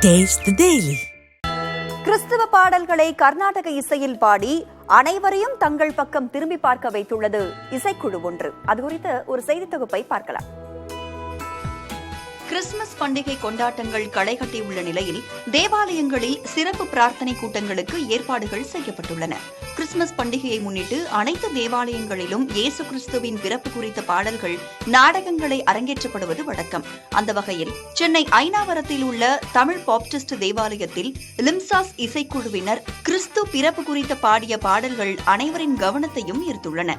Taste the Daily. கிறிஸ்துவ பாடல்களை கர்நாடக இசையில் பாடி அனைவரையும் தங்கள் பக்கம் திரும்பி பார்க்க வைத்துள்ளது இசைக்குழு ஒன்று. அது குறித்த ஒரு செய்தி தொகுப்பை பார்க்கலாம். கிறிஸ்துமஸ் பண்டிகை கொண்டாட்டங்கள் களைகட்டியுள்ள நிலையில் தேவாலயங்களில் சிறப்பு பிரார்த்தனை கூட்டங்களுக்கு ஏற்பாடுகள் செய்யப்பட்டுள்ளன. கிறிஸ்துமஸ் பண்டிகையை முன்னிட்டு அனைத்து தேவாலயங்களிலும் இயேசு கிறிஸ்துவின் பிறப்பு குறித்த பாடல்கள், நாடகங்களை அரங்கேற்றப்படுவது வழக்கம். அந்த வகையில் சென்னை ஐனாவரத்தில் உள்ள தமிழ் பாப்டிஸ்ட் தேவாலயத்தில் லிம்சாஸ் இசைக்குழுவினர் கிறிஸ்து பிறப்பு குறித்த பாடிய பாடல்கள் அனைவரின் கவனத்தையும் ஈர்த்துள்ளன.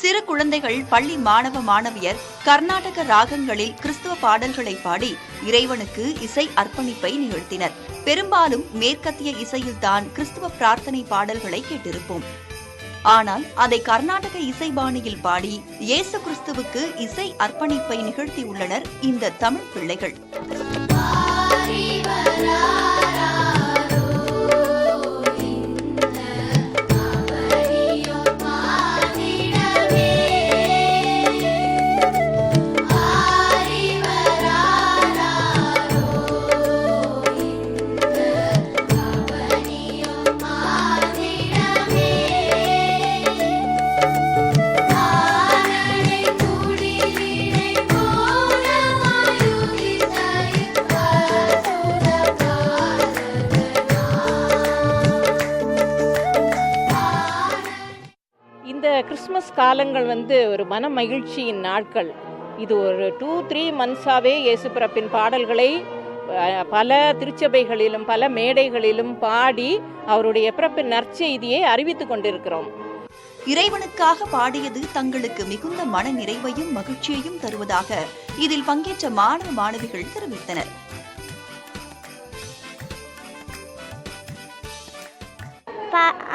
சிறு குழந்தைகள், பள்ளி மாணவ மாணவியர் கர்நாடக ராகங்களில் கிறிஸ்துவ பாடல்களை பாடி இறைவனுக்கு இசை அர்ப்பணிப்பை நிகழ்த்தினர். பெரும்பாலும் மேற்கத்திய இசையில்தான் கிறிஸ்துவ பிரார்த்தனை பாடல்களை கேட்டிருப்போம். ஆனால் அதை கர்நாடக இசைபாணியில் பாடி இயேசு கிறிஸ்துவுக்கு இசை அர்ப்பணிப்பை நிகழ்த்தியுள்ளனர் இந்த தமிழ் பிள்ளைகள். இந்த கிறிஸ்மஸ் காலங்கள் ஒரு மன மகிழ்ச்சியின் நாட்கள். இது ஒரு 2-3 மந்த்ஸாகவே இயேசு பிறப்பின் பாடல்களை பல திருச்சபைகளிலும் பல மேடைகளிலும் பாடி அவருடைய பிறப்பின் நற்செய்தியை அறிவித்துக் கொண்டிருக்கிறோம். இறைவனுக்காக பாடியது தங்களுக்கு மிகுந்த மன நிறைவையும் மகிழ்ச்சியையும் தருவதாக இதில் பங்கேற்ற மாணவ மாணவிகள் தெரிவித்தனர்.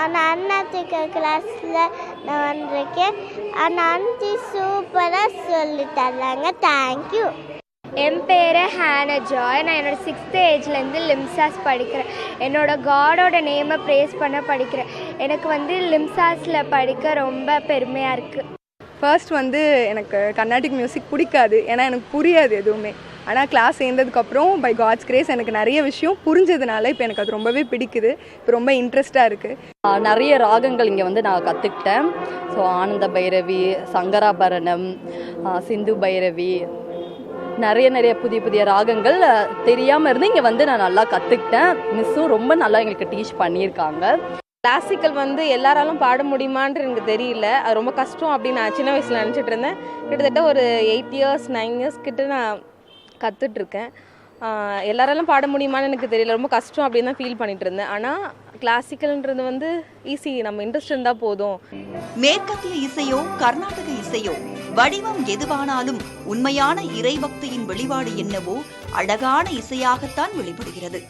அண்ணாத்துக்கு கிளாஸில் நான் வந்திருக்கேன். அண்ணாச்சி சூப்பராக சொல்லி தர்றாங்க. தேங்க்யூ. என் பேர் ஹேனா ஜாய். நான் என்னோடய 6th ஏஜ்லேருந்து லிம்சாஸ் படிக்கிறேன். என்னோடய காடோட நேமை ப்ரேஸ் பண்ண படிக்கிறேன். எனக்கு லிம்சாஸில் படிக்க ரொம்ப பெருமையாக இருக்குது. ஃபர்ஸ்ட் எனக்கு கர்நாடிக் மியூசிக் பிடிக்காது, ஏன்னா எனக்கு புரியாது எதுவுமே. ஆனால் கிளாஸ் சேர்ந்ததுக்கப்புறம் பை காட்ஸ் கிரேஸ் எனக்கு நிறைய விஷயம் புரிஞ்சதுனால இப்போ எனக்கு அது ரொம்பவே பிடிக்குது. இப்போ ரொம்ப இன்ட்ரெஸ்டாக இருக்குது. நிறைய ராகங்கள் இங்கே நான் கற்றுக்கிட்டேன். ஸோ ஆனந்த பைரவி, சங்கராபரணம், சிந்து பைரவி, நிறைய புதிய ராகங்கள் தெரியாமல் இருந்து இங்கே நான் நல்லா கற்றுக்கிட்டேன். மிஸ்ஸும் ரொம்ப நல்லா எங்களுக்கு டீச் பண்ணியிருக்காங்க. கிளாசிக்கல் எல்லாராலும் பாட முடியுமான்னு எனக்கு தெரியல. அது ரொம்ப கஷ்டம் அப்படின்னு நான் சின்ன வயசில் நினச்சிட்டு இருந்தேன். கிட்டத்தட்ட ஒரு 8 இயர்ஸ் 9 இயர்ஸ் கிட்ட நான் கற்றுட்ருக்கேன். எல்லாராலும் பாட முடியுமான்னு எனக்கு தெரியல, ரொம்ப கஷ்டம் அப்படின்னு தான் ஃபீல் பண்ணிட்டு இருந்தேன். ஆனால் கிளாசிக்கல்ன்றது ஈஸி, நம்ம இன்ட்ரெஸ்ட் இருந்தால் போதும். மேற்கத்திய இசையோ கர்நாடக இசையோ வடிவம் எதுவானாலும் உண்மையான இறைபக்தியின் வெளிப்பாடு என்னவோ அழகான இசையாகத்தான் வெளிப்படுகிறது.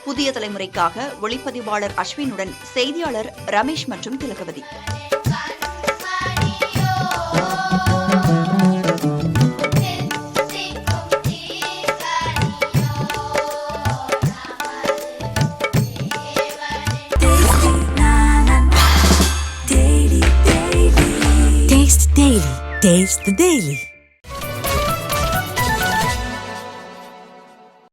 புதிய தலைமுறைக்காக ஒளிப்பதிவாளர் அஸ்வினுடன் செய்தியாளர் ரமேஷ் மற்றும் திலகவதி. Taste the Daily.